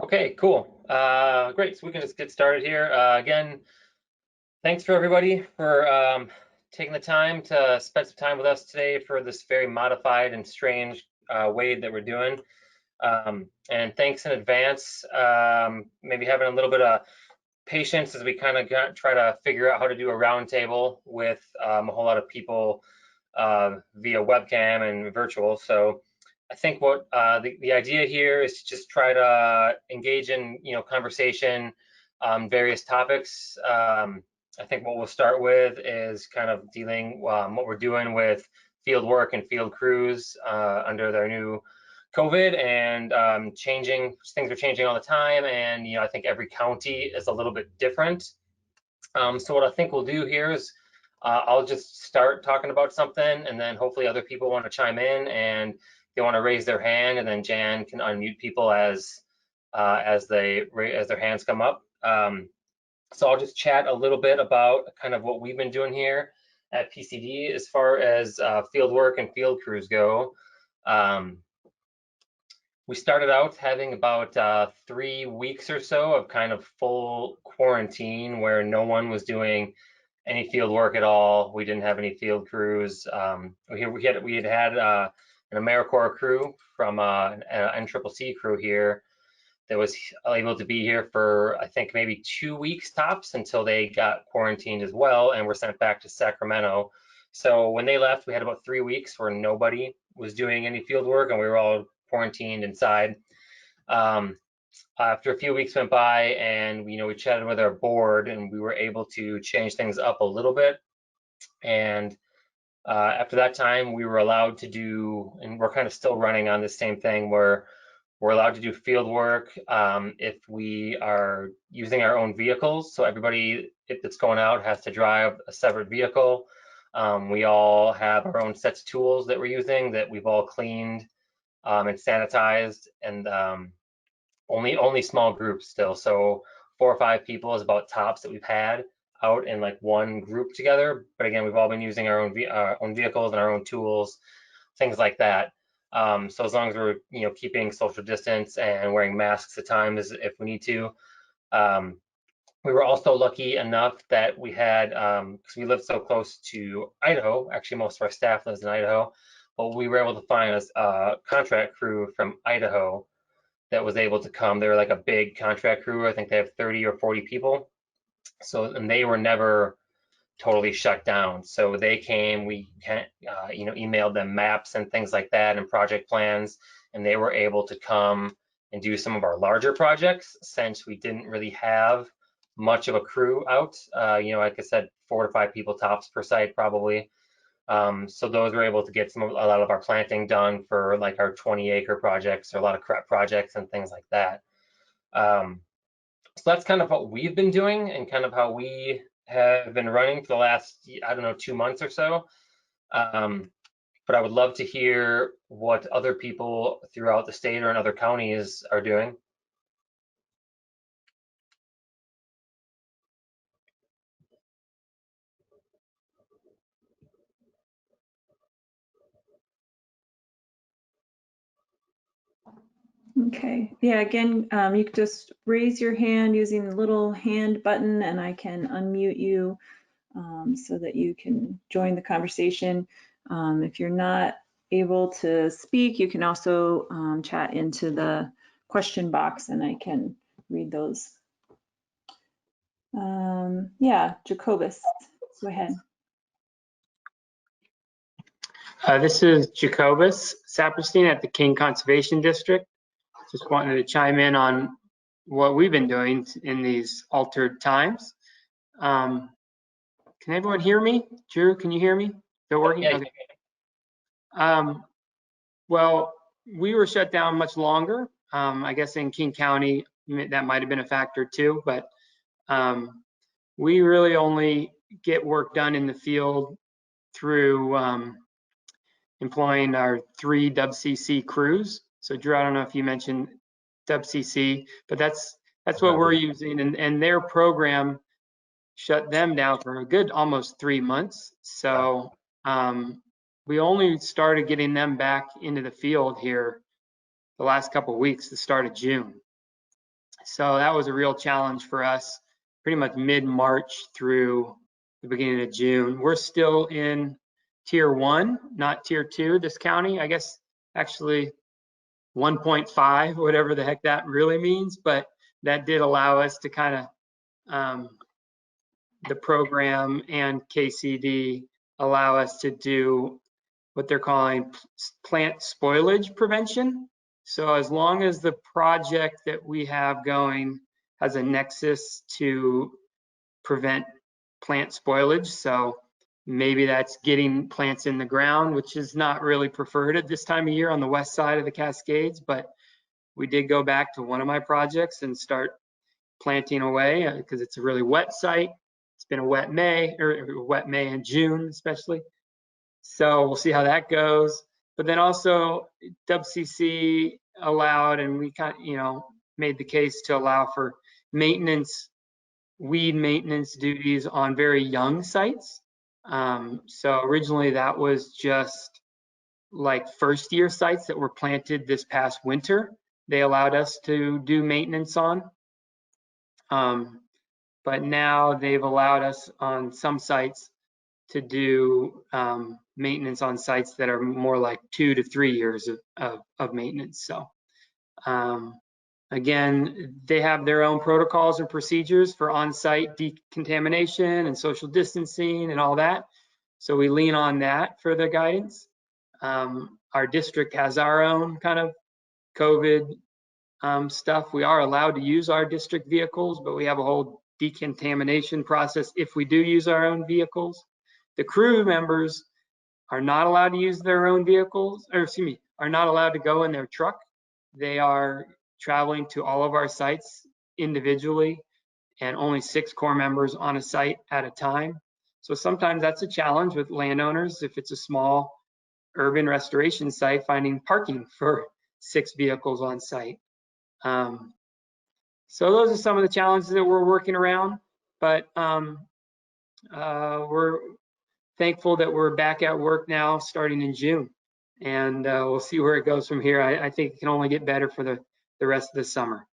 Okay, cool. Great. So we can just get started here. Again, thanks for everybody for taking the time to spend some time with us today for this very modified and strange wade that we're doing. And thanks in advance. Maybe having a little bit of patience as we kind of try to figure out how to do a roundtable with a whole lot of people via webcam and virtual. So I think what the idea here is to just try to engage in conversation on various topics. I think what we'll start with is kind of dealing what we're doing with field work and field crews under their new COVID and changing. Things are changing all the time, and I think every county is a little bit different. So what I think we'll do here is I'll just start talking about something, and then hopefully other people want to chime in and they want to raise their hand, and then Jan can unmute people as their hands come up. So I'll just chat a little bit about kind of what we've been doing here at PCD as far as field work and field crews go. We started out having about 3 weeks or so of kind of full quarantine where no one was doing any field work at all. We didn't have any field crews. We had an AmeriCorps crew from an NCCC crew here that was able to be here for I think maybe 2 weeks tops until they got quarantined as well and were sent back to Sacramento. So when they left, we had about 3 weeks where nobody was doing any field work and we were all quarantined inside. After a few weeks went by and we chatted with our board and we were able to change things up a little bit. And after that time, we were allowed to do, and we're kind of still running on the same thing where we're allowed to do field work if we are using our own vehicles. So everybody that's going out has to drive a separate vehicle. We all have our own sets of tools that we're using that we've all cleaned and sanitized, and only small groups still. So 4 or 5 people is about tops that we've had out in like one group together. But again, we've all been using our own vehicles and our own tools, things like that. So as long as we're keeping social distance and wearing masks at times if we need to. We were also lucky enough that we had, because we live so close to Idaho, actually most of our staff lives in Idaho, but we were able to find a contract crew from Idaho that was able to come. They were like a big contract crew. I think they have 30 or 40 people. So, and they were never totally shut down. So they came, we emailed them maps and things like that and project plans, and they were able to come and do some of our larger projects since we didn't really have much of a crew out. Like I said, 4 to 5 people tops per site probably. So those were able to get a lot of our planting done for like our 20-acre projects or a lot of crop projects and things like that. So that's kind of what we've been doing and kind of how we have been running for the last, I don't know, 2 months or so. But I would love to hear what other people throughout the state or in other counties are doing. Okay, yeah, again, you can just raise your hand using the little hand button and I can unmute you so that you can join the conversation. If you're not able to speak, you can also chat into the question box and I can read those. Yeah, Jacobus, go ahead. This is Jacobus Saperstein at the King Conservation District. Just wanted to chime in on what we've been doing in these altered times. Can everyone hear me? Drew, can you hear me? Still working? Yeah. Okay. Well, we were shut down much longer. I guess in King County, that might have been a factor too, but we really only get work done in the field through employing our 3 WCC crews. So Drew, I don't know if you mentioned WCC, but that's what we're using, and their program shut them down for a good almost 3 months. So we only started getting them back into the field here the last couple of weeks, the start of June. So that was a real challenge for us, pretty much mid-March through the beginning of June. We're still in tier 1, not tier 2, this county. I guess actually 1.5, whatever the heck that really means, but that did allow us to kind of, the program and KCD allow us to do what they're calling plant spoilage prevention. So as long as the project that we have going has a nexus to prevent plant spoilage, so maybe that's getting plants in the ground, which is not really preferred at this time of year on the west side of the Cascades, but we did go back to one of my projects and start planting away because it's a really wet site. It's been a wet May, or wet May and June especially. So we'll see how that goes. But then also WCC allowed, and we kind of, made the case to allow for maintenance, weed maintenance duties on very young sites. So originally that was just like first year sites that were planted this past winter. They allowed us to do maintenance on. But now they've allowed us on some sites to do maintenance on sites that are more like 2 to 3 years of maintenance. So again, they have their own protocols and procedures for on-site decontamination and social distancing and all that. So we lean on that for the guidance. Our district has our own kind of COVID stuff. We are allowed to use our district vehicles, but we have a whole decontamination process if we do use our own vehicles. The crew members are not allowed to use their own vehicles, or excuse me, are not allowed to go in their truck. They are traveling to all of our sites individually, and only 6 core members on a site at a time. So sometimes that's a challenge with landowners if it's a small urban restoration site, finding parking for 6 vehicles on site. So those are some of the challenges that we're working around, but we're thankful that we're back at work now starting in June, and we'll see where it goes from here. I think it can only get better for the rest of the summer.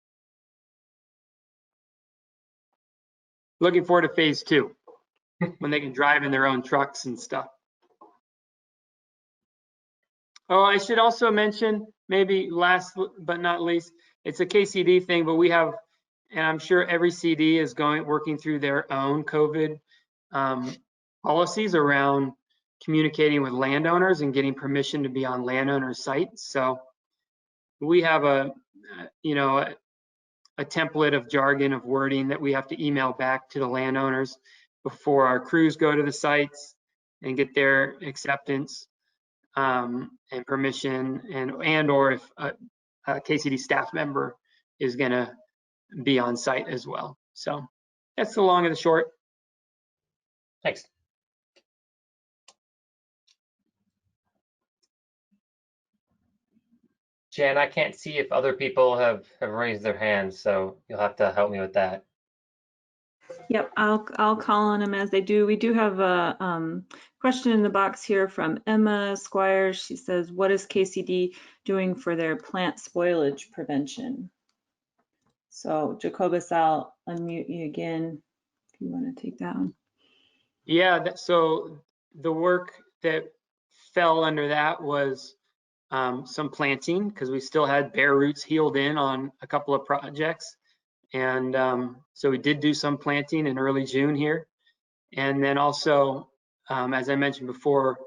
Looking forward to phase 2 when they can drive in their own trucks and stuff. Oh, I should also mention, maybe last but not least, it's a KCD thing, but we have, and I'm sure every CD is working through their own COVID policies around communicating with landowners and getting permission to be on landowner sites. So we have a template of jargon, of wording that we have to email back to the landowners before our crews go to the sites and get their acceptance and permission, and or if a KCD staff member is going to be on site as well. So that's the long and the short. Thanks. Jan, I can't see if other people have raised their hands, so you'll have to help me with that. Yep, I'll call on them as they do. We do have a question in the box here from Emma Squires. She says, what is KCD doing for their plant spoilage prevention? So Jacobus, I'll unmute you again if you want to take that one. Yeah, so the work that fell under that was some planting, because we still had bare roots healed in on a couple of projects. And so we did do some planting in early June here. And then also, as I mentioned before,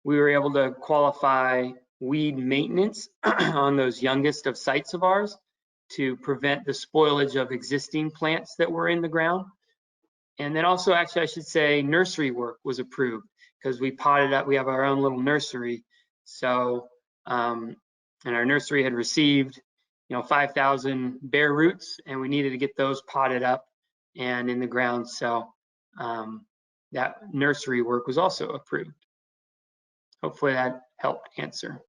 we were able to qualify weed maintenance on those youngest of sites of ours to prevent the spoilage of existing plants that were in the ground. And then also, actually, I should say nursery work was approved because we potted up. We have our own little nursery. So, and our nursery had received 5,000 bare roots, and we needed to get those potted up and in the ground. So that nursery work was also approved. Hopefully that helped answer.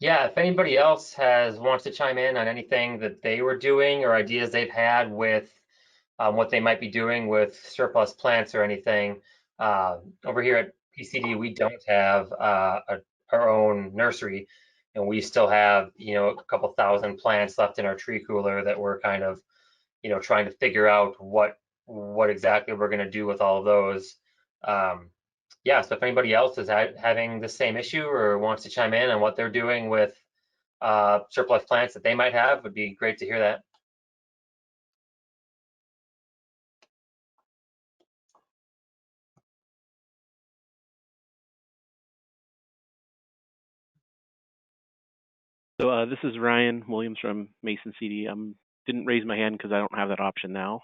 Yeah, if anybody else wants to chime in on anything that they were doing or ideas they've had with what they might be doing with surplus plants or anything, over here at PCD, we don't have our own nursery. and we still have, a couple thousand plants left in our tree cooler that we're kind of, trying to figure out what exactly we're going to do with all of those. Yeah, so if anybody else is having the same issue or wants to chime in on what they're doing with surplus plants that they might have, would be great to hear that. So this is Ryan Williams from Mason CD. Didn't raise my hand because I don't have that option now.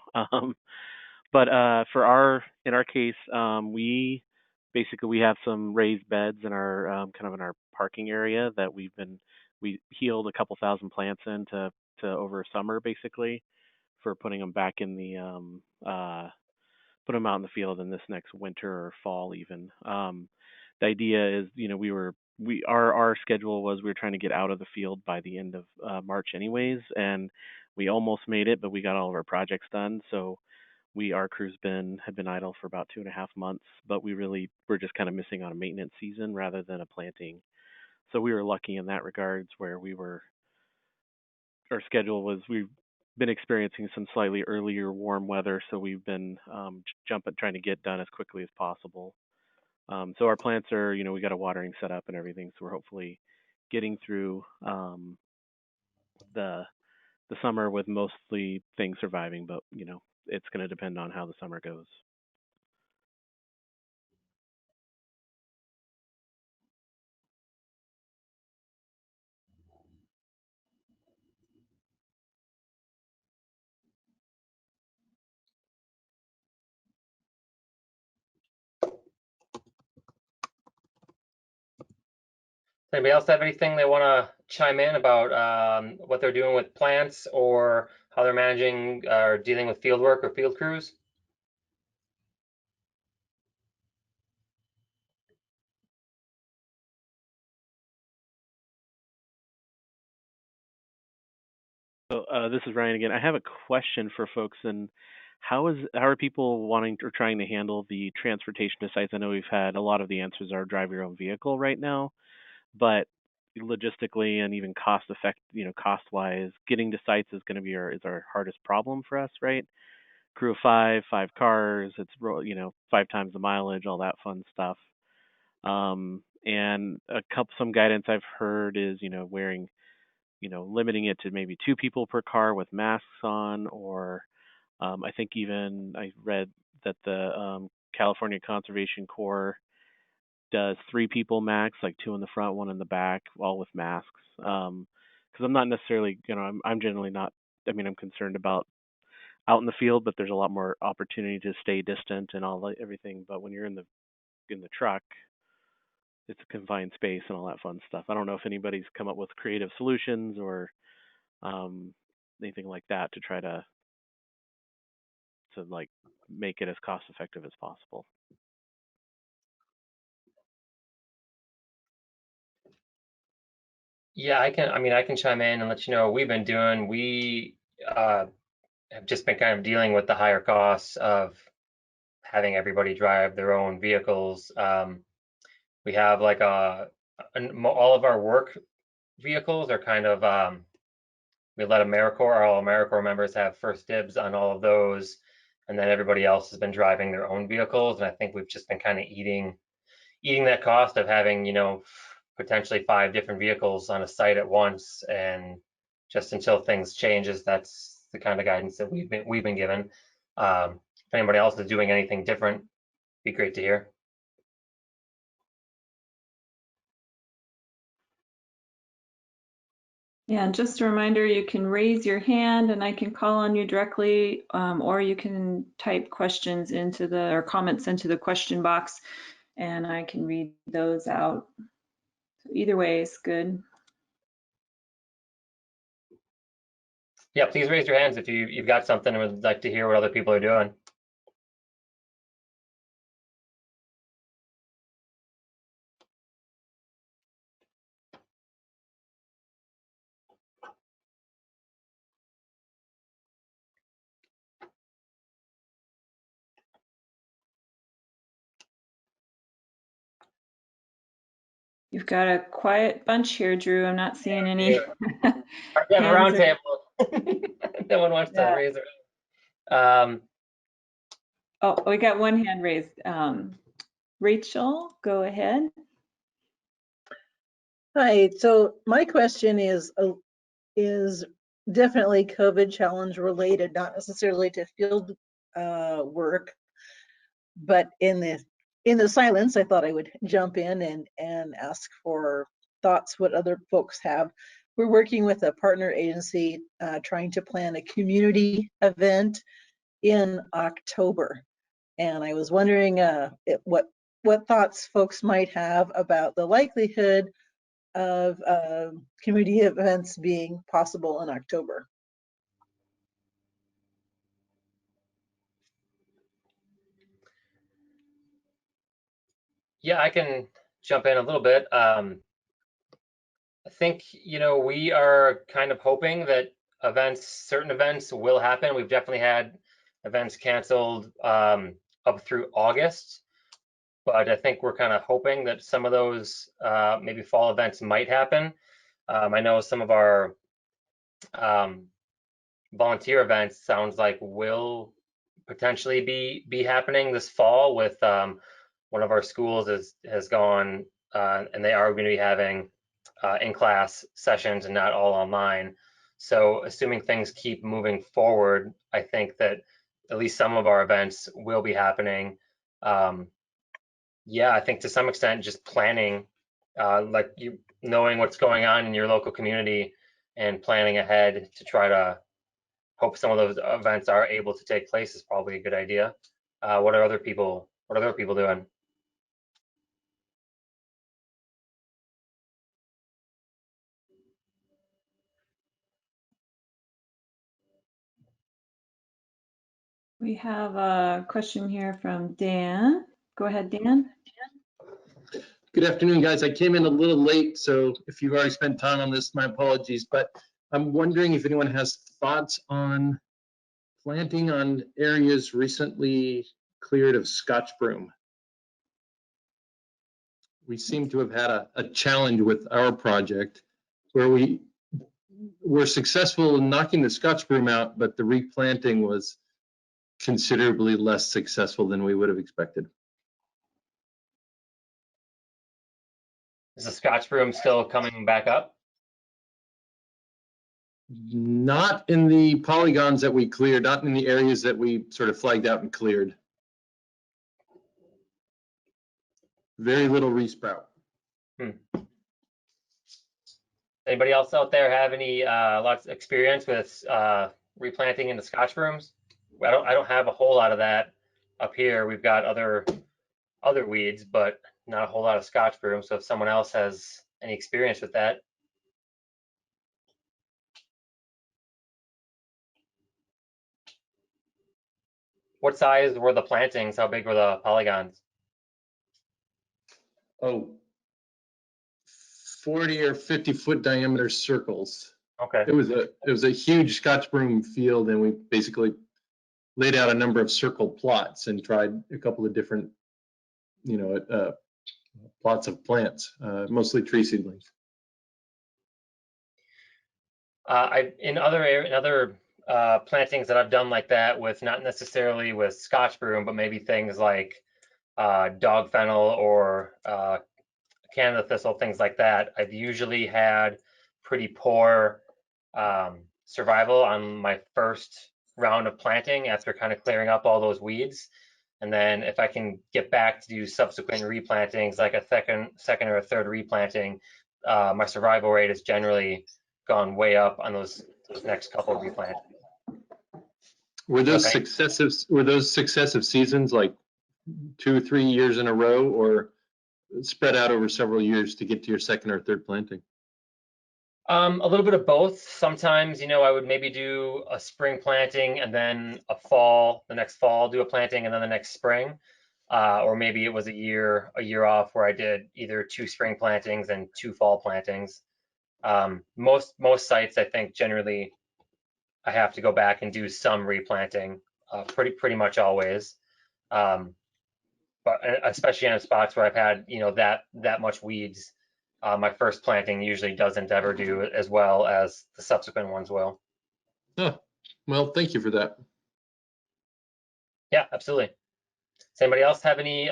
But in our case, we have some raised beds in our kind of in our parking area that we healed a couple thousand plants in to over summer basically for putting them back in the put them out in the field in this next winter or fall even. The idea is, our schedule was we were trying to get out of the field by the end of March anyways, and we almost made it, but we got all of our projects done. So our crew's had been idle for about 2.5 months, but we're just kind of missing on a maintenance season rather than a planting. So we were lucky in that regards where our schedule was, we've been experiencing some slightly earlier warm weather, so we've been trying to get done as quickly as possible. So our plants are, we got a watering set up and everything, so we're hopefully getting through the summer with mostly things surviving, but it's going to depend on how the summer goes. Anybody else have anything they want to chime in about what they're doing with plants or how they're managing or dealing with field work or field crews? So this is Ryan again. I have a question for folks. And how are people wanting or trying to handle the transportation to sites? I know we've had a lot of the answers are drive your own vehicle right now, but logistically and even cost wise, getting to sites is going to be our hardest problem for us, right? Crew of five cars, it's 5 times the mileage, all that fun stuff. And some guidance I've heard is wearing, limiting it to maybe 2 people per car with masks on, or I think even I read that the California Conservation Corps does 3 people max, like 2 in the front, 1 in the back, all with masks. Because I'm not necessarily, I'm generally not. I mean, I'm concerned about out in the field, but there's a lot more opportunity to stay distant and everything. But when you're in the truck, it's a confined space and all that fun stuff. I don't know if anybody's come up with creative solutions or anything like that to try to like make it as cost effective as possible. Yeah, I can chime in and let you know what we've been doing. We have just been kind of dealing with the higher costs of having everybody drive their own vehicles. We have like all of our work vehicles are kind of we let all AmeriCorps members have first dibs on all of those, and then everybody else has been driving their own vehicles. And I think we've just been kind of eating that cost of having, potentially 5 different vehicles on a site at once. And just until things changes, that's the kind of guidance that we've been given. If anybody else is doing anything different, be great to hear. Yeah, and just a reminder, you can raise your hand and I can call on you directly, or you can type questions or comments into the question box and I can read those out. So either way is good. Yeah, please raise your hands if you've got something and would like to hear what other people are doing. You've got a quiet bunch here, Drew. I'm not seeing any We have a hands. roundtable. No one wants to Yeah. raise their. Oh, we got one hand raised. Rachel, go ahead. Hi, so my question is definitely COVID challenge related, not necessarily to field work, but in the silence, I thought I would jump in and ask for thoughts what other folks have. We're working with a partner agency trying to plan a community event in October, and I was wondering what thoughts folks might have about the likelihood of community events being possible in October. Yeah, I can jump in a little bit. I think, we are kind of hoping that certain events will happen. We've definitely had events canceled up through August, but I think we're kind of hoping that some of those maybe fall events might happen. I know some of our volunteer events sounds like will potentially be happening this fall with one of our schools has gone and they are going to be having in-class sessions and not all online. So assuming things keep moving forward, I think that at least some of our events will be happening. Yeah, I think to some extent just planning, like you knowing what's going on in your local community and planning ahead to try to hope some of those events are able to take place is probably a good idea. What are other people doing? We have a question here from Dan. Go ahead, Dan. Good afternoon, guys. I came in a little late, so if you've already spent time on this, my apologies. But I'm wondering if anyone has thoughts on planting on areas recently cleared of Scotch broom. We seem to have had a challenge with our project where we were successful in knocking the Scotch broom out, but the replanting was considerably less successful than we would have expected. Is the Scotch broom still coming back up? Not in the polygons that we cleared, not in the areas that we sort of flagged out and cleared. Very little resprout. Anybody else out there have any lots of experience with replanting into Scotch brooms? I don't have a whole lot of that up here. We've got other weeds, but not a whole lot of Scotch broom. So if someone else has any experience with that. What size were the plantings? How big were the polygons? Oh, 40 or 50 foot diameter circles. Okay. It was a huge Scotch broom field, and we basically laid out a number of circle plots and tried a couple of different, plots of plants, mostly tree seedlings. In other plantings that I've done like that with not necessarily with Scotch broom, but maybe things like dog fennel or Canada thistle, things like that, I've usually had pretty poor survival on my first round of planting after kind of clearing up all those weeds. And then if I can get back to do subsequent replantings, like a second or a third replanting, my survival rate has generally gone way up on those next couple of replantings. Were those successive seasons, like 2 or 3 years in a row, or spread out over several years to get to your second or third planting? A little bit of both. Sometimes, I would maybe do a spring planting and then the next fall do a planting and then the next spring. Or maybe it was a year off where I did either 2 spring plantings and 2 fall plantings. Most sites, I think, generally I have to go back and do some replanting, pretty much always. But especially on spots where I've had, that much weeds, my first planting usually doesn't ever do as well as the subsequent ones will. Oh, well, thank you for that. Yeah, absolutely. Does anybody else have any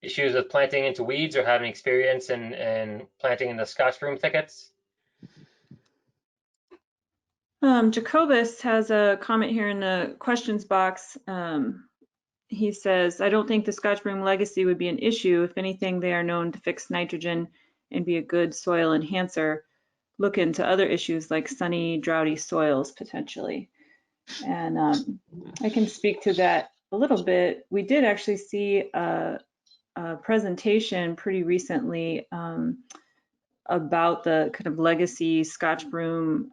issues with planting into weeds or having experience in planting in the Scotch broom thickets? Jacobus has a comment here in the questions box. He says, I don't think the Scotch broom legacy would be an issue. If anything, they are known to fix nitrogen and be a good soil enhancer. Look into other issues like sunny, droughty soils potentially. And I can speak to that a little bit. We did actually see a presentation pretty recently about the kind of legacy Scotch broom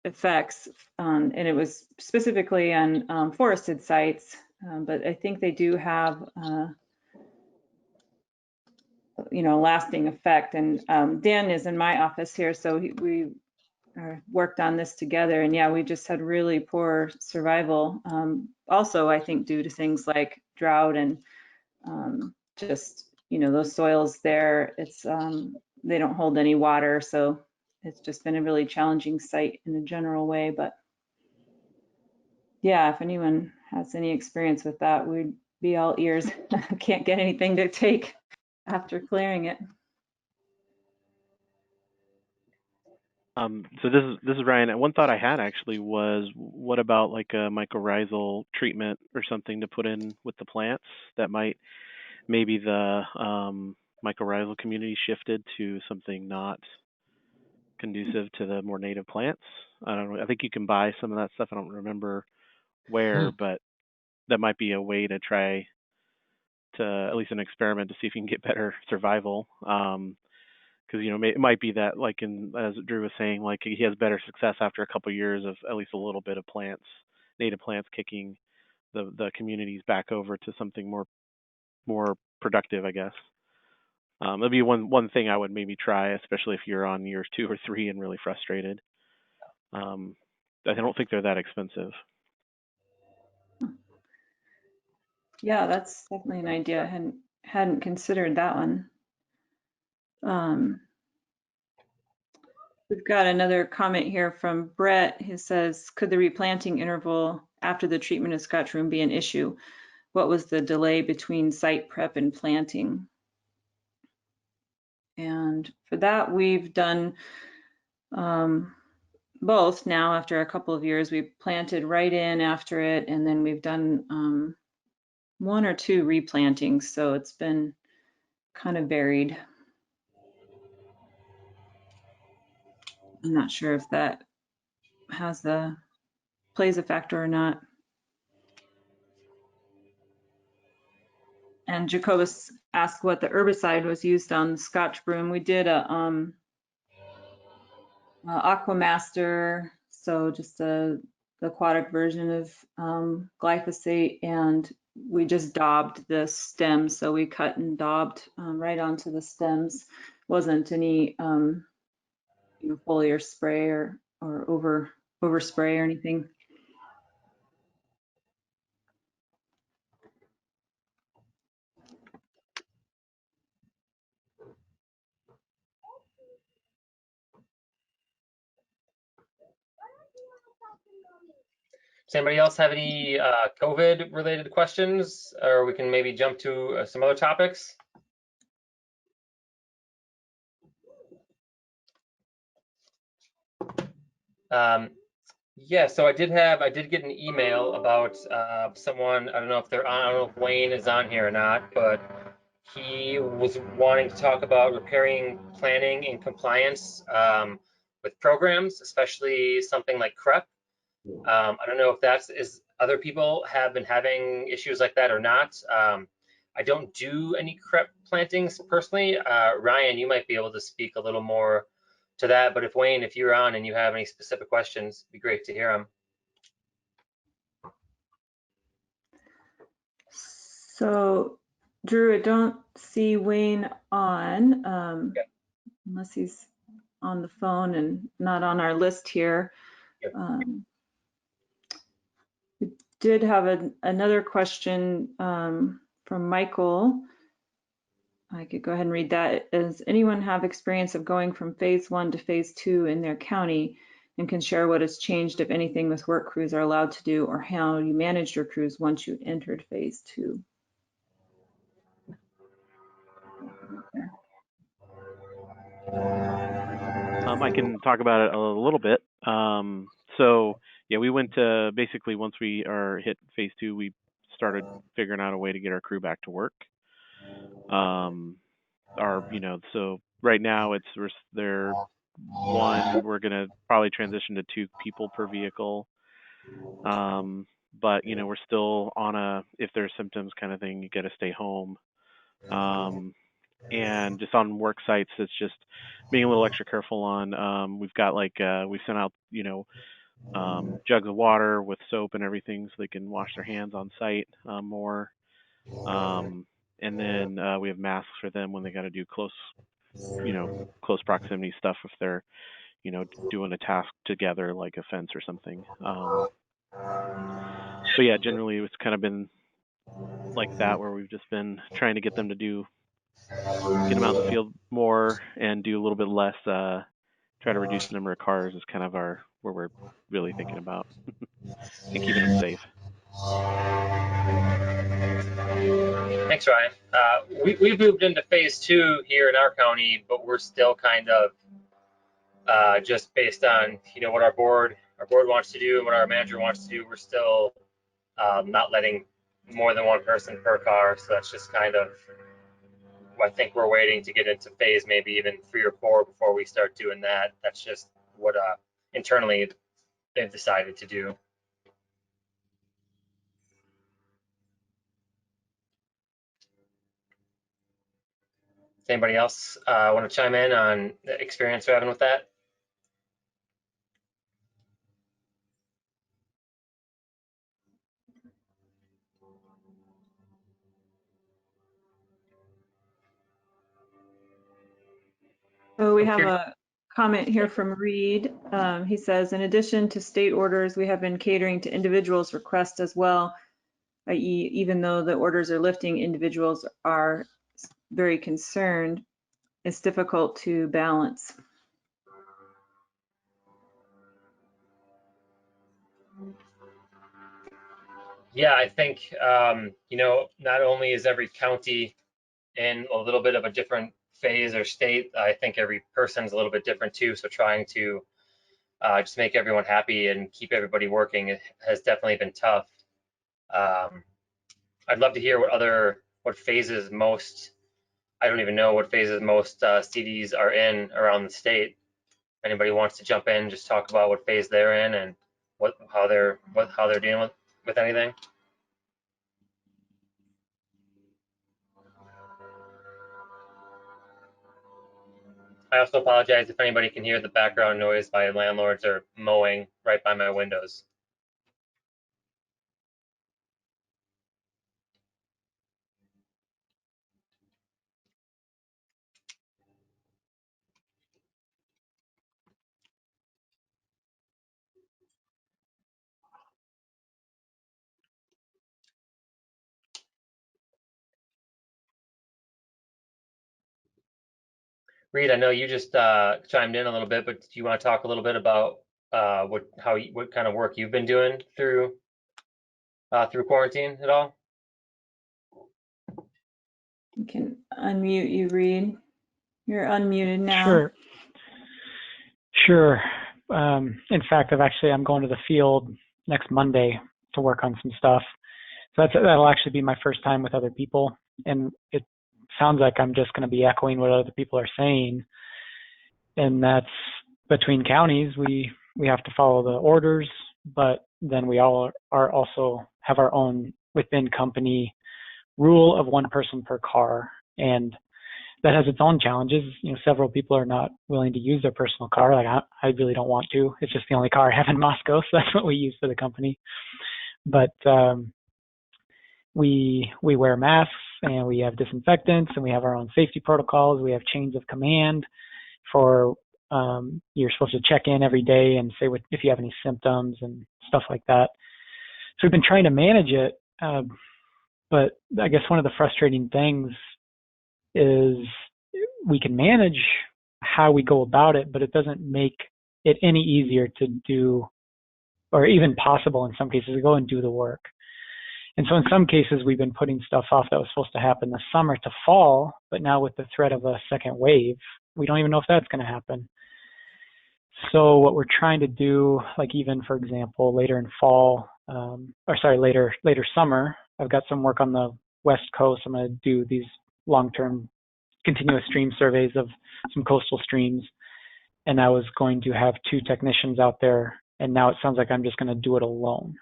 effects, and it was specifically on forested sites, but I think they do have lasting effect. And Dan is in my office here, so we worked on this together, and yeah, we just had really poor survival. Also, I think due to things like drought and just those soils there, it's they don't hold any water, so it's just been a really challenging site in a general way. But yeah, if anyone has any experience with that, we'd be all ears. Can't get anything to take after clearing it. So this is Ryan. One thought I had actually was, what about like a mycorrhizal treatment or something to put in with the plants that might, maybe the mycorrhizal community shifted to something not conducive to the more native plants. I don't know. I think you can buy some of that stuff. I don't remember where, but that might be a way to try to, at least an experiment, to see if you can get better survival. Because it might be that, like as Drew was saying, like he has better success after a couple of years of at least a little bit of native plants kicking the communities back over to something more productive, I guess. That'd be one thing I would maybe try, especially if you're on years 2 or 3 and really frustrated. I don't think they're that expensive. Yeah, that's definitely an idea. I hadn't considered that one. We've got another comment here from Brett who says, could the replanting interval after the treatment of Scotch broom be an issue? What was the delay between site prep and planting? And for that, we've done both now. After a couple of years, we've planted right in after it, and then we've done 1 or 2 replantings, so it's been kind of varied. I'm not sure if that plays a factor or not. And Jacobus asked what the herbicide was used on Scotch broom. We did a Aquamaster, so just the aquatic version of glyphosate, and we just daubed the stems. So we cut and daubed right onto the stems. Wasn't any foliar spray or over spray or anything. Does anybody else have any COVID related questions, or we can maybe jump to some other topics? Yeah, so I did get an email about someone. I don't know if I don't know if Wayne is on here or not, but he was wanting to talk about riparian planning and compliance with programs, especially something like CREP. I don't know if is other people have been having issues like that or not. I don't do any CREP plantings personally. Ryan, you might be able to speak a little more to that, but Wayne, if you're on and you have any specific questions, it'd be great to hear them. So, Drew, I don't see Wayne on, Yep. unless he's on the phone and not on our list here. Yep. We did have another question from Michael. I could go ahead and read that. Does anyone have experience of going from phase 1 to phase 2 in their county and can share what has changed, if anything, with work crews are allowed to do, or how you managed your crews once you entered phase 2? I can talk about it a little bit. So yeah, we went to basically once we are hit phase 2, we started figuring out a way to get our crew back to work. So right now we're gonna probably transition to 2 people per vehicle. But we're still on if there's symptoms kind of thing, you got to stay home. And just on work sites, it's just being a little extra careful on. We've got we sent out jugs of water with soap and everything so they can wash their hands on site more. And then we have masks for them when they got to do close proximity stuff if they're doing a task together like a fence or something. So yeah, generally it's kind of been like that, where we've just been trying to get them out in the field more and do a little bit less, try to reduce the number of cars is kind of where we're really thinking about and keeping them safe. Thanks, Ryan. We've moved into phase 2 here in our county, but we're still kind of just based on what our board wants to do and what our manager wants to do. We're still not letting more than 1 person per car, so that's just kind of, I think we're waiting to get into phase maybe even 3 or 4 before we start doing that. That's just what internally they've decided to do. Does anybody else want to chime in on the experience we're having with that? So we have a comment here from Reed. He says, in addition to state orders, we have been catering to individuals' requests as well, i.e., even though the orders are lifting, individuals are very concerned. It's difficult to balance. Yeah, I think, not only is every county in a little bit of a different phase or state, I think every person's a little bit different too. So trying to just make everyone happy and keep everybody working has definitely been tough. I'd love to hear what phases most, I don't even know what phases most CDs are in around the state. If anybody wants to jump in, just talk about what phase they're in and how they're dealing with anything. I also apologize if anybody can hear the background noise. My landlords are mowing right by my windows. Reed, I know you just chimed in a little bit, but do you want to talk a little bit about what kind of work you've been doing through quarantine at all? You can unmute you, Reed. You're unmuted now. Sure. In fact, I'm going to the field next Monday to work on some stuff. So that'll actually be my first time with other people. And it sounds like I'm just going to be echoing what other people are saying. And that's between counties, we have to follow the orders, but then we all are also have our own within company rule of 1 person per car. And that has its own challenges. Several people are not willing to use their personal car. Like I really don't want to. It's just the only car I have in Moscow, so that's what we use for the company. But we wear masks and we have disinfectants and we have our own safety protocols. We have chains of command for you're supposed to check in every day and say if you have any symptoms and stuff like that. So we've been trying to manage it, but I guess one of the frustrating things is we can manage how we go about it, but it doesn't make it any easier to do, or even possible in some cases, to go and do the work. And so in some cases, we've been putting stuff off that was supposed to happen this summer to fall, but now with the threat of a second wave, we don't even know if that's going to happen. So what we're trying to do, like even for example, later in fall, later summer, I've got some work on the West Coast. I'm going to do these long-term continuous stream surveys of some coastal streams. And I was going to have 2 technicians out there, and now it sounds like I'm just going to do it alone.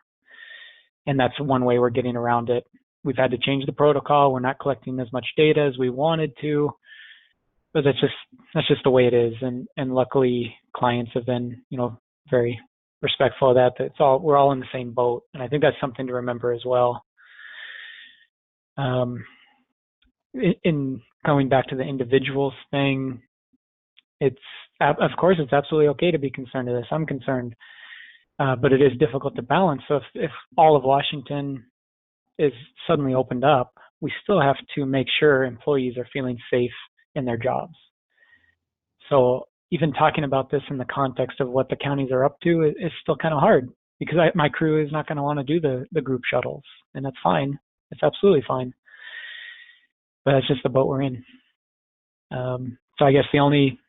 And that's one way we're getting around it. We've had to change the protocol. We're not collecting as much data as we wanted to, but that's just the way it is. And luckily, clients have been, very respectful of that. We're all in the same boat, and I think that's something to remember as well. In going back to the individuals thing, of course it's absolutely okay to be concerned of this. I'm concerned. But it is difficult to balance. So if all of Washington is suddenly opened up, we still have to make sure employees are feeling safe in their jobs. So even talking about this in the context of what the counties are up to is still kind of hard, because my crew is not going to want to do the group shuttles, and that's fine. It's absolutely fine. But that's just the boat we're in. So I guess the only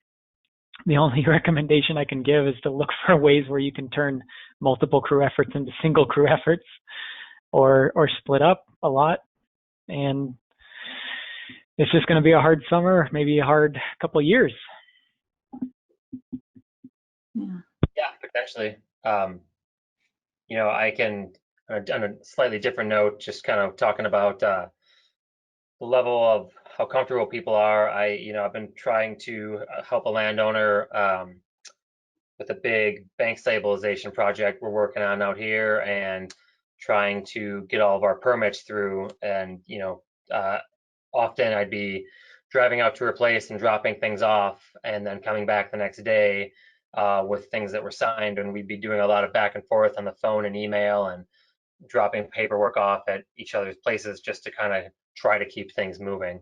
recommendation I can give is to look for ways where you can turn multiple crew efforts into single crew efforts, or split up a lot. And it's just going to be a hard summer, maybe a hard couple of years. Yeah, potentially. I can, on a slightly different note, just kind of talking about the level of how comfortable people are. I've been trying to help a landowner with a big bank stabilization project we're working on out here, and trying to get all of our permits through. And often I'd be driving out to a place and dropping things off, and then coming back the next day with things that were signed, and we'd be doing a lot of back and forth on the phone and email, and dropping paperwork off at each other's places just to kind of try to keep things moving.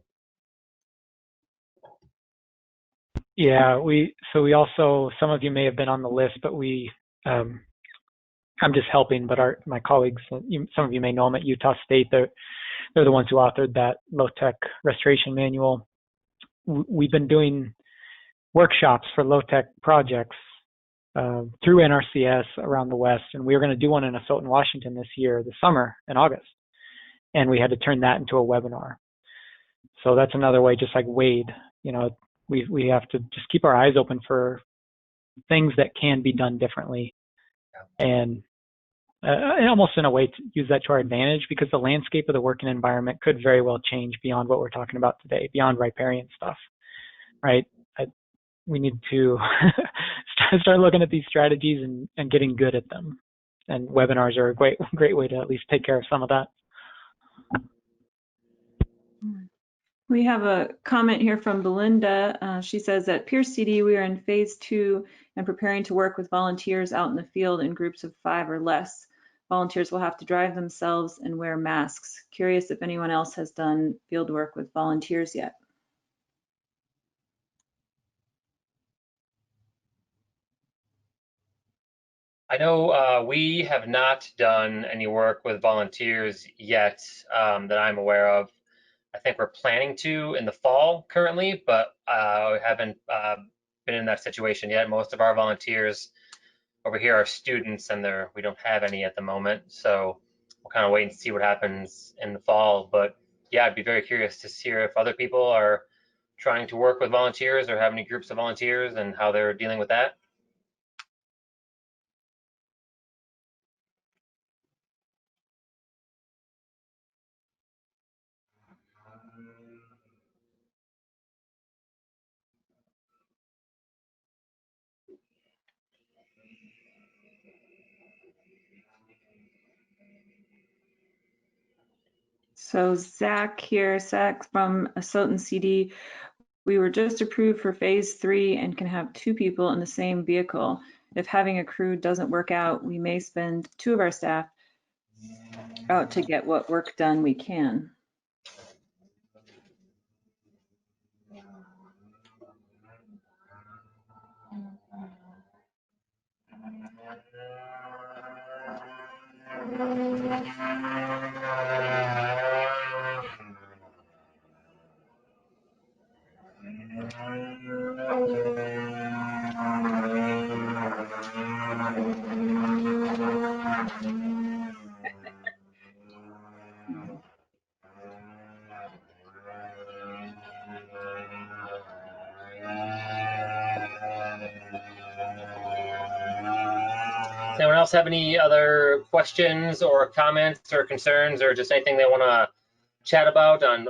Yeah, we also, some of you may have been on the list, but I'm just helping, but my colleagues, some of you may know them at Utah State, they're the ones who authored that low-tech restoration manual. We've been doing workshops for low-tech projects through NRCS around the West, and we were going to do one in Asotin, Washington this summer in August, and we had to turn that into a webinar. So that's another way, just like Wade, we have to just keep our eyes open for things that can be done differently, and almost in a way to use that to our advantage, because the landscape of the working environment could very well change beyond what we're talking about today, beyond riparian stuff, right? We need to start looking at these strategies and getting good at them. And webinars are a great way to at least take care of some of that. We have a comment here from Belinda. She says at Pierce CD, we are in phase 2 and preparing to work with volunteers out in the field in groups of 5 or less. Volunteers will have to drive themselves and wear masks. Curious if anyone else has done field work with volunteers yet. I know we have not done any work with volunteers yet that I'm aware of. I think we're planning to in the fall currently, but we haven't been in that situation yet. Most of our volunteers over here are students, and we don't have any at the moment. So we'll kind of wait and see what happens in the fall. But yeah, I'd be very curious to hear if other people are trying to work with volunteers or have any groups of volunteers and how they're dealing with that. So Zach from Asotin CD, we were just approved for phase 3 and can have 2 people in the same vehicle. If having a crew doesn't work out, we may spend 2 of our staff out to get what work done we can. Does anyone else have any other questions or comments or concerns or just anything they want to chat about on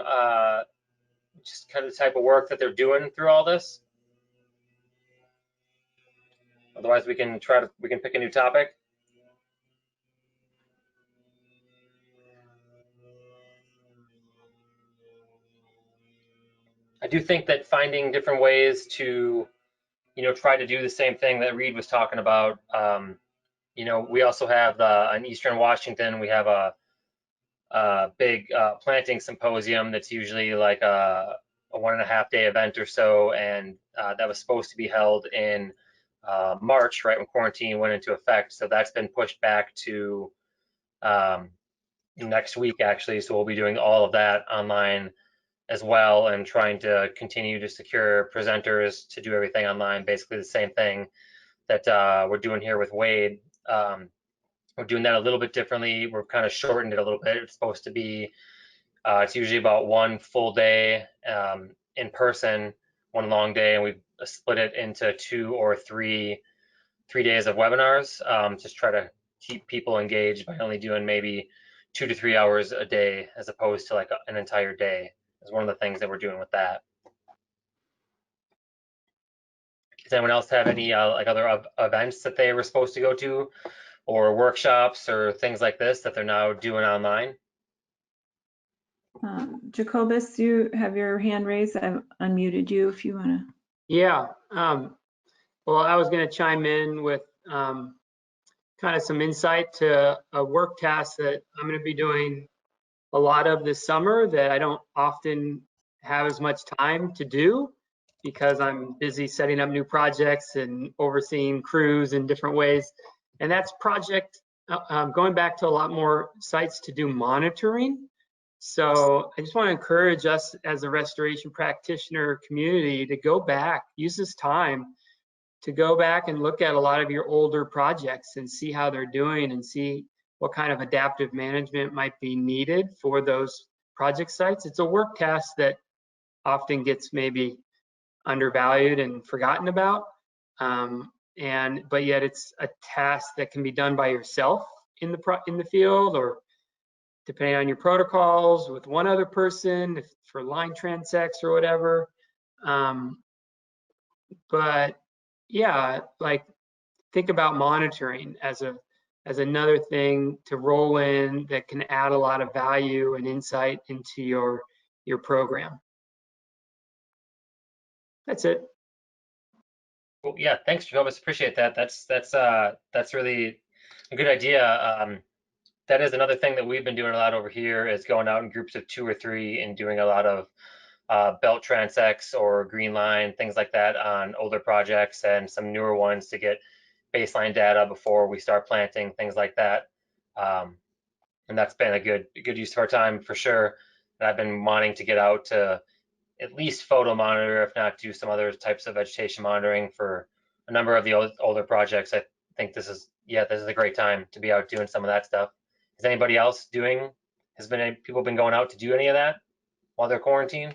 just kind of the type of work that they're doing through all this? Otherwise, we can pick a new topic. I do think that finding different ways to, try to do the same thing that Reed was talking about. We also have in Eastern Washington, we have a big planting symposium that's usually like a 1.5 day event or so, and that was supposed to be held in March, right when quarantine went into effect. So that's been pushed back to next week, actually. So we'll be doing all of that online as well, and trying to continue to secure presenters to do everything online, basically the same thing that we're doing here with Wade. We're doing that a little bit differently. We're kind of shortened it a little bit. It's supposed to be, it's usually about one full day in person, one long day, and we've split it into 2 or 3 days of webinars. Just try to keep people engaged by only doing maybe 2 to 3 hours a day, as opposed to like an entire day. Is one of the things that we're doing with that. Does anyone else have any like other events that they were supposed to go to, or workshops or things like this that they're now doing online? Jacobus, you have your hand raised. I've unmuted you if you want to. Yeah. Well, I was going to chime in with kind of some insight to a work task that I'm going to be doing a lot of this summer that I don't often have as much time to do because I'm busy setting up new projects and overseeing crews in different ways. And that's going back to a lot more sites to do monitoring. So I just want to encourage us as a restoration practitioner community to go back, use this time to go back and look at a lot of your older projects and see how they're doing and see what kind of adaptive management might be needed for those project sites. It's a work task that often gets maybe undervalued and forgotten about, but yet it's a task that can be done by yourself in the field, or depending on your protocols with one other person for line transects or whatever. But yeah, like think about monitoring as another thing to roll in that can add a lot of value and insight into your program. That's it. Well, yeah, thanks, Jacobus. Appreciate that. That's really a good idea. That is another thing that we've been doing a lot over here, is going out in groups of 2 or 3 and doing a lot of belt transects or green line, things like that on older projects and some newer ones to get baseline data before we start planting, things like that. And that's been a good use of our time for sure. And I've been wanting to get out to at least photo monitor, if not do some other types of vegetation monitoring for a number of the older projects. I think this is a great time to be out doing some of that stuff. Is anybody else people been going out to do any of that while they're quarantined?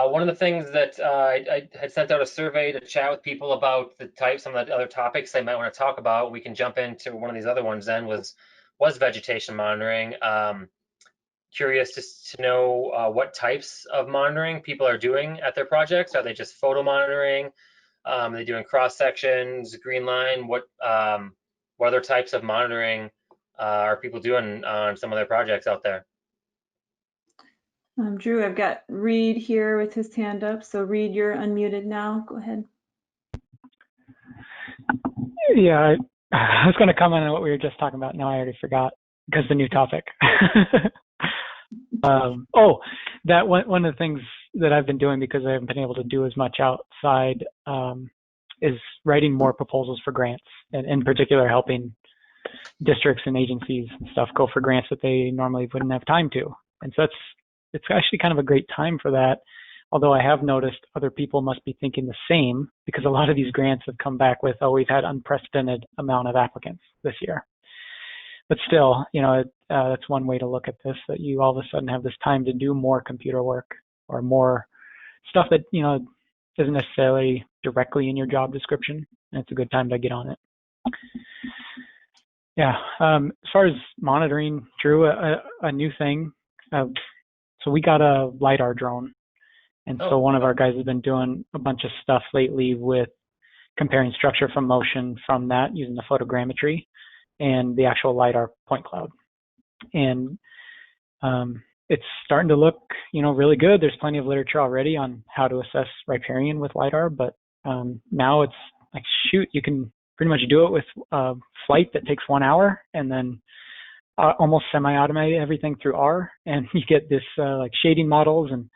One of the things that I had sent out a survey to chat with people about some of the other topics they might want to talk about. We can jump into one of these other ones then, was vegetation monitoring. Curious just to know what types of monitoring people are doing at their projects. Are they just photo monitoring? Are they doing cross sections, green line? What other types of monitoring are people doing on some of their projects out there? Drew, I've got Reed here with his hand up. So Reed, you're unmuted now. Go ahead. Yeah, I was going to comment on what we were just talking about. Now I already forgot because the new topic. That one of the things that I've been doing because I haven't been able to do as much outside is writing more proposals for grants, and in particular helping districts and agencies and stuff go for grants that they normally wouldn't have time to. And so it's actually kind of a great time for that. Although I have noticed other people must be thinking the same, because a lot of these grants have come back with, oh, we've had unprecedented amount of applicants this year. But still, that's one way to look at this, that you all of a sudden have this time to do more computer work or more stuff that, isn't necessarily directly in your job description. And it's a good time to get on it. Yeah. As far as monitoring, Drew, a new thing. So we got a LiDAR drone. And so one of our guys has been doing a bunch of stuff lately with comparing structure from motion from that using the photogrammetry and the actual LiDAR point cloud. And it's starting to look, really good. There's plenty of literature already on how to assess riparian with LiDAR, but now it's like, shoot, you can pretty much do it with a flight that takes 1 hour and then almost semi-automate everything through R. And you get this like shading models and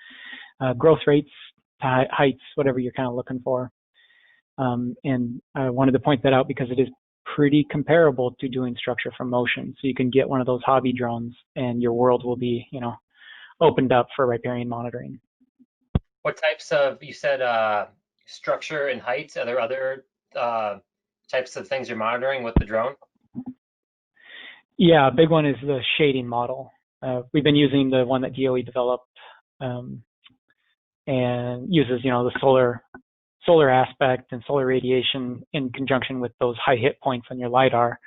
growth rates, heights, whatever you're kind of looking for. And I wanted to point that out because it is pretty comparable to doing structure from motion. So you can get one of those hobby drones and your world will be, opened up for riparian monitoring. What types of, you said structure and heights, are there other types of things you're monitoring with the drone? Yeah, a big one is the shading model. We've been using the one that DOE developed and uses, the solar aspect and solar radiation in conjunction with those high hit points on your LiDAR,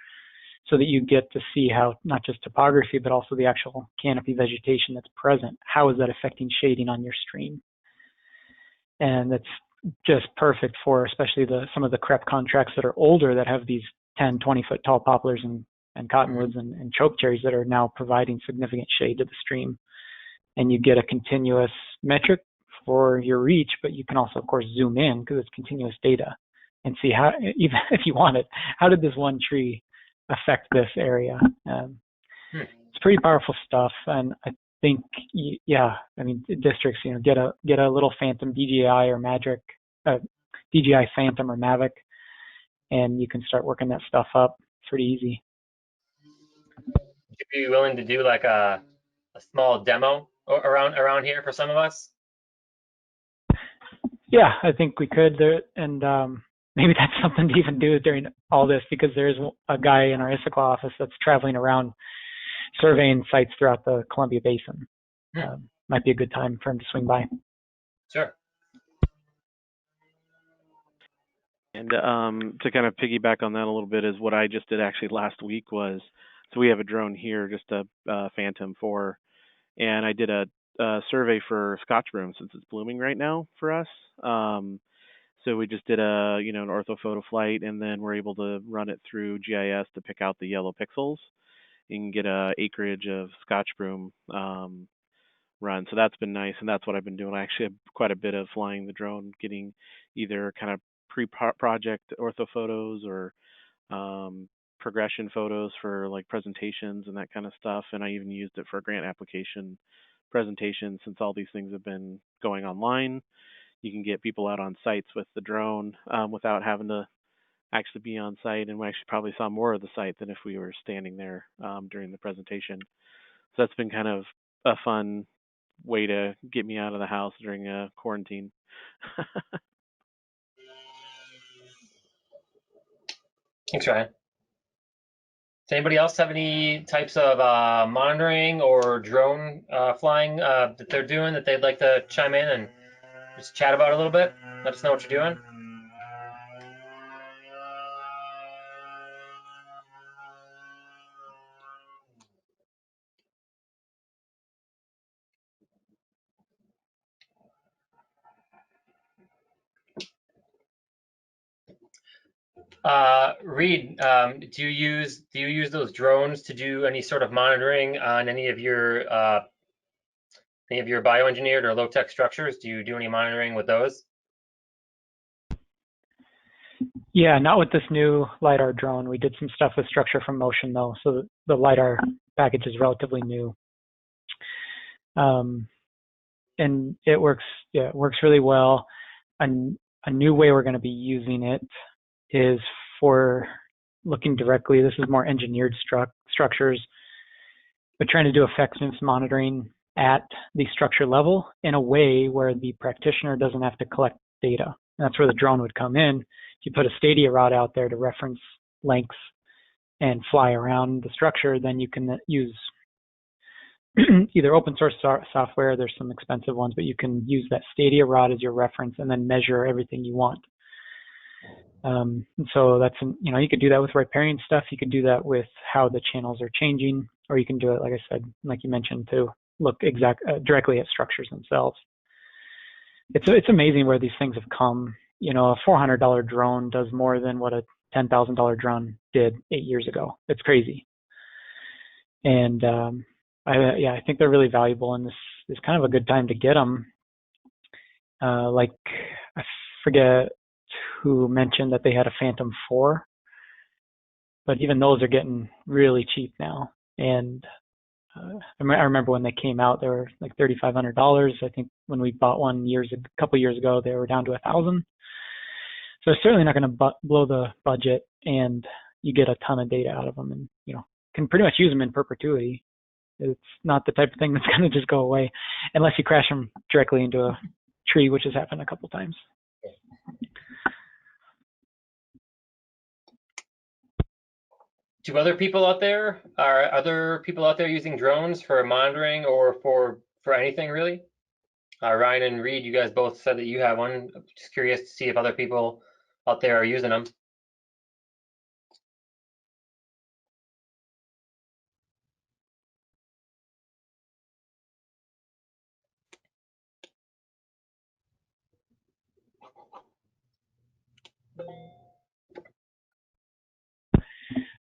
so that you get to see how not just topography, but also the actual canopy vegetation that's present. How is that affecting shading on your stream? And that's just perfect for especially some of the CREP contracts that are older that have these 10, 20-foot tall poplars and cottonwoods and choke cherries that are now providing significant shade to the stream. And you get a continuous metric for your reach, but you can also, of course, zoom in because it's continuous data and see how, even if you want it, how did this one tree affect this area? It's pretty powerful stuff. And I think, districts, get a little Phantom DJI or DJI Phantom or Mavic, and you can start working that stuff up pretty easy. Would you be willing to do like a small demo around here for some of us? Yeah, I think we could, and maybe that's something to even do during all this, because there's a guy in our Issaquah office that's traveling around surveying sites throughout the Columbia Basin. Might be a good time for him to swing by. Sure. And to kind of piggyback on that a little bit is what I just did actually last week was, so we have a drone here, just a Phantom 4, and I did a survey for Scotch Broom since it's blooming right now for us. So we just did an orthophoto flight, and then we're able to run it through GIS to pick out the yellow pixels. You can get a acreage of Scotch Broom run. So that's been nice, and that's what I've been doing. I actually have quite a bit of flying the drone, getting either kind of pre-project orthophotos or progression photos for like presentations and that kind of stuff. And I even used it for a grant application presentation. Since all these things have been going online, you can get people out on sites with the drone without having to actually be on site. And we actually probably saw more of the site than if we were standing there during the presentation. So that's been kind of a fun way to get me out of the house during a quarantine. Thanks, Ryan. Does anybody else have any types of monitoring or drone flying that they're doing that they'd like to chime in and just chat about a little bit? Let us know what you're doing. Reed, do you use those drones to do any sort of monitoring on any of your Any of your bioengineered or low-tech structures? Do you do any monitoring with those? Yeah, not with this new LiDAR drone. We did some stuff with structure from motion though, so the LiDAR package is relatively new. And it works, yeah, it works really well. And a new way we're going to be using it is for looking directly. This is more engineered structures, but trying to do effectiveness monitoring at the structure level in a way where the practitioner doesn't have to collect data. And that's where the drone would come in. If you put a Stadia route out there to reference lengths and fly around the structure, then you can use either open source software, there's some expensive ones, but you can use that Stadia rod as your reference and then measure everything you want. And so that's, you could do that with riparian stuff. You could do that with how the channels are changing, or you can do it, like I said, like you mentioned, to look directly at structures themselves. It's amazing where these things have come. A $400 drone does more than what a $10,000 drone did 8 years ago. It's crazy. And I think they're really valuable, and this is kind of a good time to get them. Like, I forget who mentioned that they had a Phantom 4, but even those are getting really cheap now. And I remember when they came out, they were like $3,500. I think when we bought one a couple years ago, they were down to $1,000. So it's certainly not going to blow the budget, and you get a ton of data out of them, and can pretty much use them in perpetuity. It's not the type of thing that's going to just go away unless you crash them directly into a tree, which has happened a couple times. Are other people out there using drones for monitoring or for anything really? Ryan and Reed, you guys both said that you have one. I'm just curious to see if other people out there are using them.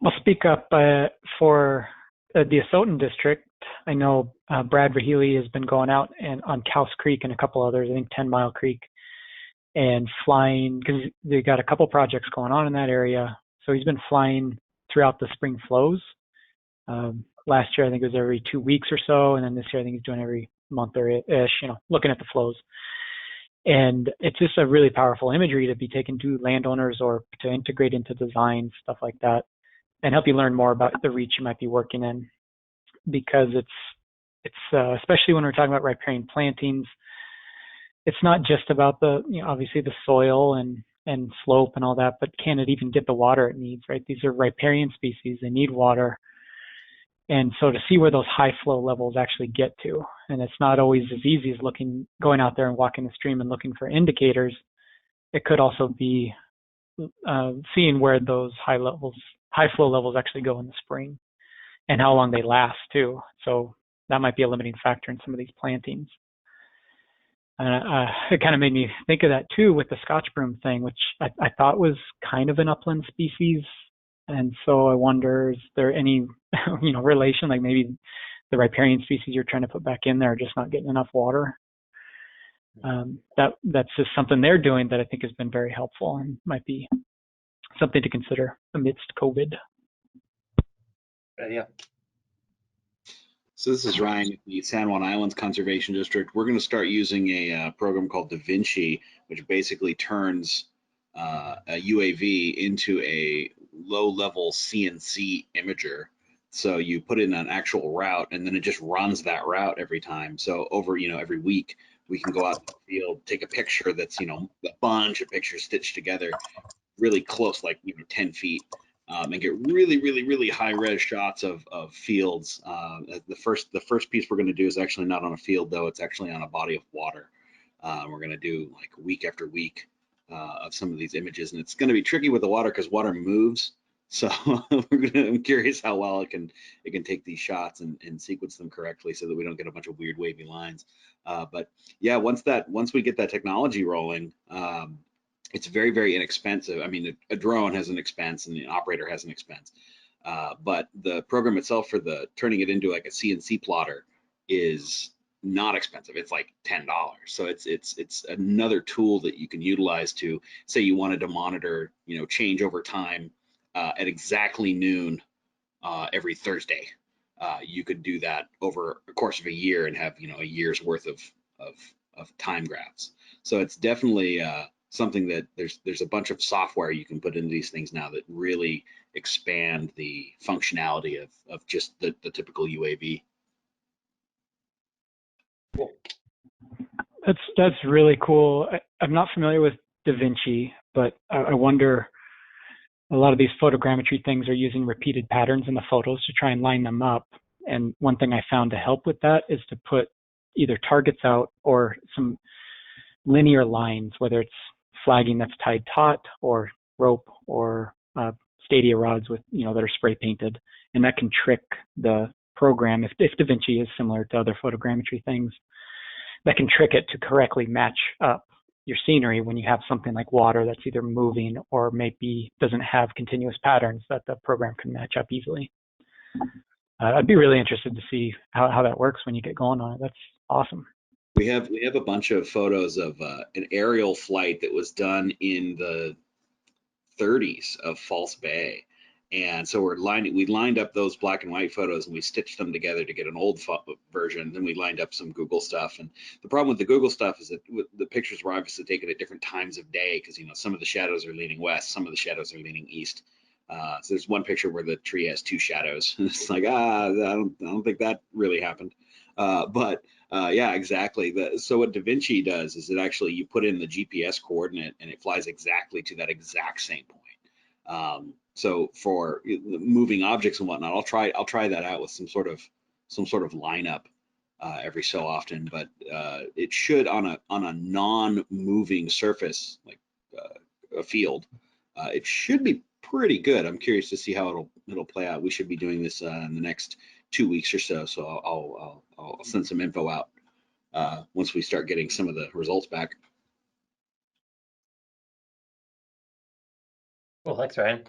I'll speak up for the Asotin district. I know Brad Rahili has been going out and on Cows Creek and a couple others, I think 10 Mile Creek, and flying, because they got a couple projects going on in that area. So he's been flying throughout the spring flows. Last year, I think it was every 2 weeks or so. And then this year, I think he's doing every month or ish, looking at the flows. And it's just a really powerful imagery to be taken to landowners or to integrate into design, stuff like that, and help you learn more about the reach you might be working in. Because it's especially when we're talking about riparian plantings, it's not just about obviously the soil and slope and all that, but can it even get the water it needs, right? These are riparian species, they need water. And so to see where those high flow levels actually get to, and it's not always as easy as going out there and walking the stream and looking for indicators. It could also be seeing where those high flow levels actually go in the spring and how long they last too. So that might be a limiting factor in some of these plantings. And it kind of made me think of that too with the Scotch broom thing, which I thought was kind of an upland species. And so I wonder, is there any, relation, like maybe the riparian species you're trying to put back in there are just not getting enough water? That's just something they're doing that I think has been very helpful and might be something to consider amidst COVID. Yeah. So this is Ryan at the San Juan Islands Conservation District. We're going to start using a program called Da Vinci, which basically turns a UAV into a low-level CNC imager. So you put in an actual route, and then it just runs that route every time. So over, every week, we can go out in the field, take a picture that's, a bunch of pictures stitched together, really close, like 10 feet. And get really, really, really high-res shots of fields. The first piece we're going to do is actually not on a field, though. It's actually on a body of water. We're going to do like week after week of some of these images, and it's going to be tricky with the water because water moves. So I'm curious how well it can take these shots and sequence them correctly so that we don't get a bunch of weird wavy lines. But yeah, once we get that technology rolling. It's very, very inexpensive. I mean, a drone has an expense and the operator has an expense, but the program itself for turning it into like a CNC plotter is not expensive. It's like $10. So it's another tool that you can utilize to say you wanted to monitor, change over time at exactly noon every Thursday. You could do that over a course of a year and have a year's worth of time graphs. So it's definitely something that there's a bunch of software you can put into these things now that really expand the functionality of just the typical UAV. Cool. That's really cool. I'm not familiar with DaVinci, but I wonder, a lot of these photogrammetry things are using repeated patterns in the photos to try and line them up. And one thing I found to help with that is to put either targets out or some linear lines, whether it's flagging that's tied taut or rope or stadia rods with that are spray painted, and that can trick the program. If DaVinci is similar to other photogrammetry things, that can trick it to correctly match up your scenery when you have something like water that's either moving or maybe doesn't have continuous patterns that the program can match up easily. I'd be really interested to see how that works when you get going on it. That's awesome. We have a bunch of photos of an aerial flight that was done in the 30s of False Bay. And so we lined up those black and white photos and we stitched them together to get an old version. Then we lined up some Google stuff. And the problem with the Google stuff is that the pictures were obviously taken at different times of day because some of the shadows are leaning west, some of the shadows are leaning east. So there's one picture where the tree has two shadows. It's like, I don't think that really happened. Yeah, exactly. So what DaVinci does is you put in the GPS coordinate and it flies exactly to that exact same point. So for moving objects and whatnot, I'll try that out with some sort of lineup every so often. But it should on a non-moving surface like a field, it should be pretty good. I'm curious to see how it'll play out. We should be doing this in the next 2 weeks or so. So I'll send some info out once we start getting some of the results back. Cool, thanks, Ryan.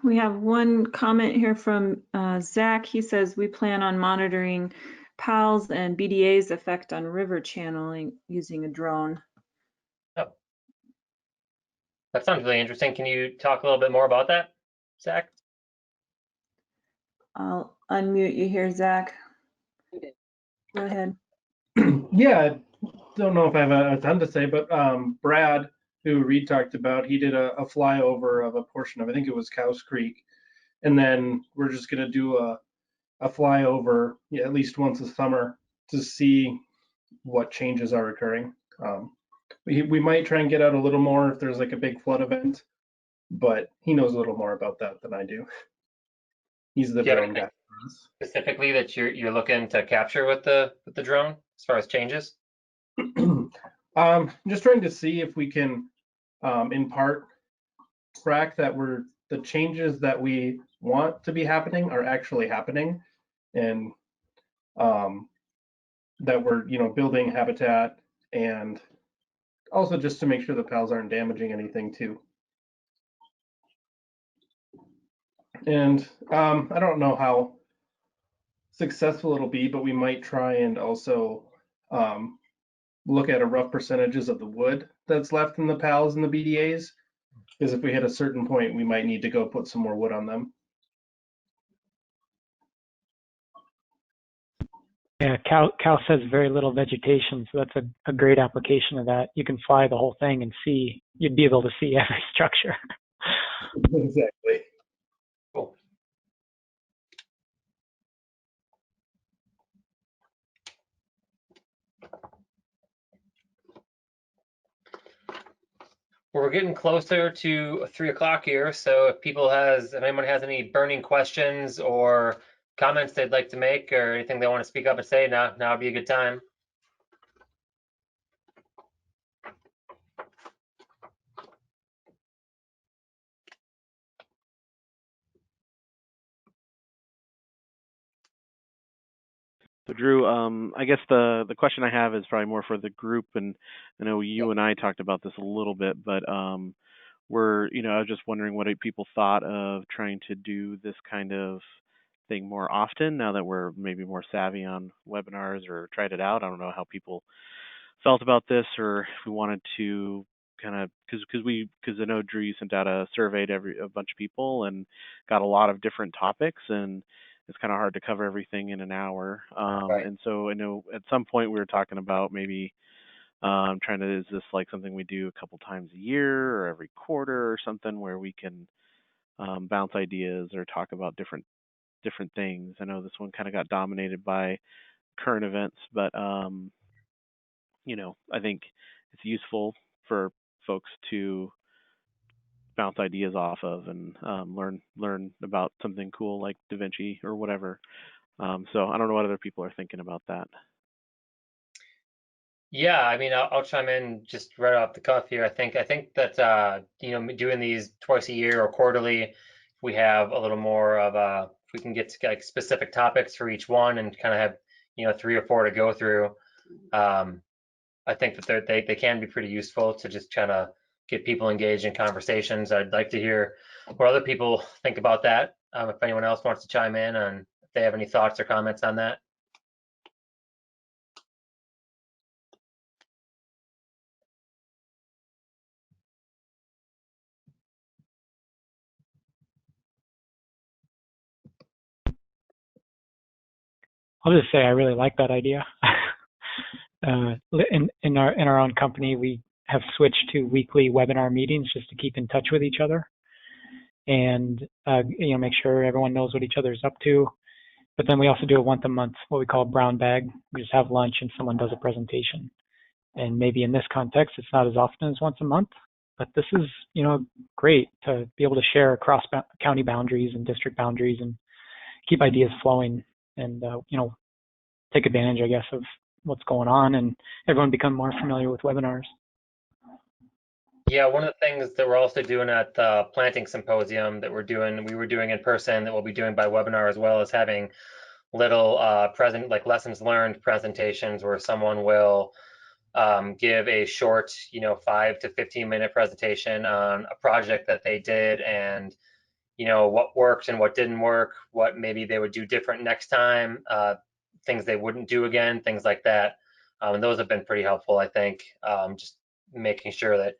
We have one comment here from Zach. He says, we plan on monitoring PALs and BDA's effect on river channeling using a drone. Oh. That sounds really interesting. Can you talk a little bit more about that, Zach? I'll unmute you here, Zach. Go ahead. Yeah, I don't know if I have a ton to say, but Brad, who Reed talked about, he did a flyover of a portion of, I think it was Cows Creek. And then we're just going to do a flyover at least once a summer to see what changes are occurring. We might try and get out a little more if there's like a big flood event, but he knows a little more about that than I do. He's the drone guy. Specifically that you're looking to capture with the drone as far as changes? Just trying to see if we can in part track that the changes that we want to be happening are actually happening, and that we're building habitat, and also just to make sure the PALs aren't damaging anything too. And I don't know how successful it'll be, but we might try and also look at a rough percentages of the wood that's left in the PALs and the BDAs, because if we hit a certain point, we might need to go put some more wood on them. Yeah, Cal says very little vegetation, so that's a great application of that. You can fly the whole thing and you'd be able to see every structure. Exactly. Cool. Well, we're getting closer to 3 o'clock here, so if anyone has any burning questions or comments they'd like to make or anything they want to speak up and say, now would be a good time. So Drew, I guess the question I have is probably more for the group, and I know you and I talked about this a little bit, but I was just wondering what people thought of trying to do this kind of thing more often now that we're maybe more savvy on webinars or tried it out. I don't know how people felt about this, or if we wanted to kind of, because I know Drew, you sent out a survey to a bunch of people and got a lot of different topics, and it's kind of hard to cover everything in an hour. Right. And so I know at some point we were talking about maybe trying to, is this like something we do a couple times a year or every quarter or something where we can bounce ideas or talk about different things. I know this one kind of got dominated by current events, but you know, I think it's useful for folks to bounce ideas off of and learn about something cool like DaVinci or whatever. So I don't know what other people are thinking about that. Yeah, I mean, I'll chime in just right off the cuff here. I think that you know, doing these twice a year or quarterly, if we have a little more of if we can get to like specific topics for each one and kind of have, you know, 3 or 4 to go through. I think that they can be pretty useful to just kind of get people engaged in conversations. I'd like to hear what other people think about that. If anyone else wants to chime in and if they have any thoughts or comments on that. I'll just say I really like that idea. In our own company, we have switched to weekly webinar meetings just to keep in touch with each other and you know, make sure everyone knows what each other's up to. But then we also do it once a month, what we call brown bag. We just have lunch and someone does a presentation. And maybe in this context, it's not as often as once a month, but this is, you know, great to be able to share across county boundaries and district boundaries and keep ideas flowing and, you know, take advantage, I guess, of what's going on and everyone become more familiar with webinars. Yeah, one of the things that we're also doing at the planting symposium that we were doing in person that we'll be doing by webinar as well, is having little like lessons learned presentations where someone will give a short, you know, 5 to 15-minute presentation on a project that they did and, you know, what worked and what didn't work, what maybe they would do different next time, things they wouldn't do again, things like that. And those have been pretty helpful, I think, just making sure that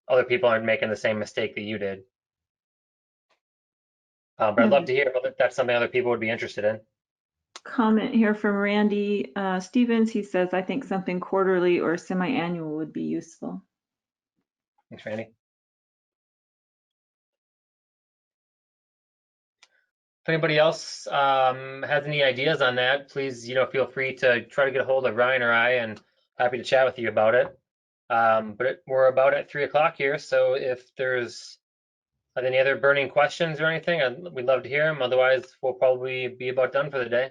other people aren't making the same mistake that you did. But I'd love to hear if that's something other people would be interested in. Comment here from Randy Stevens. He says, I think something quarterly or semi-annual would be useful. Thanks, Randy. If anybody else has any ideas on that, please, you know, feel free to try to get a hold of Ryan or I, and happy to chat with you about it. But we're about at 3 o'clock here, so if there's any other burning questions or anything, we'd love to hear them. Otherwise, we'll probably be about done for the day.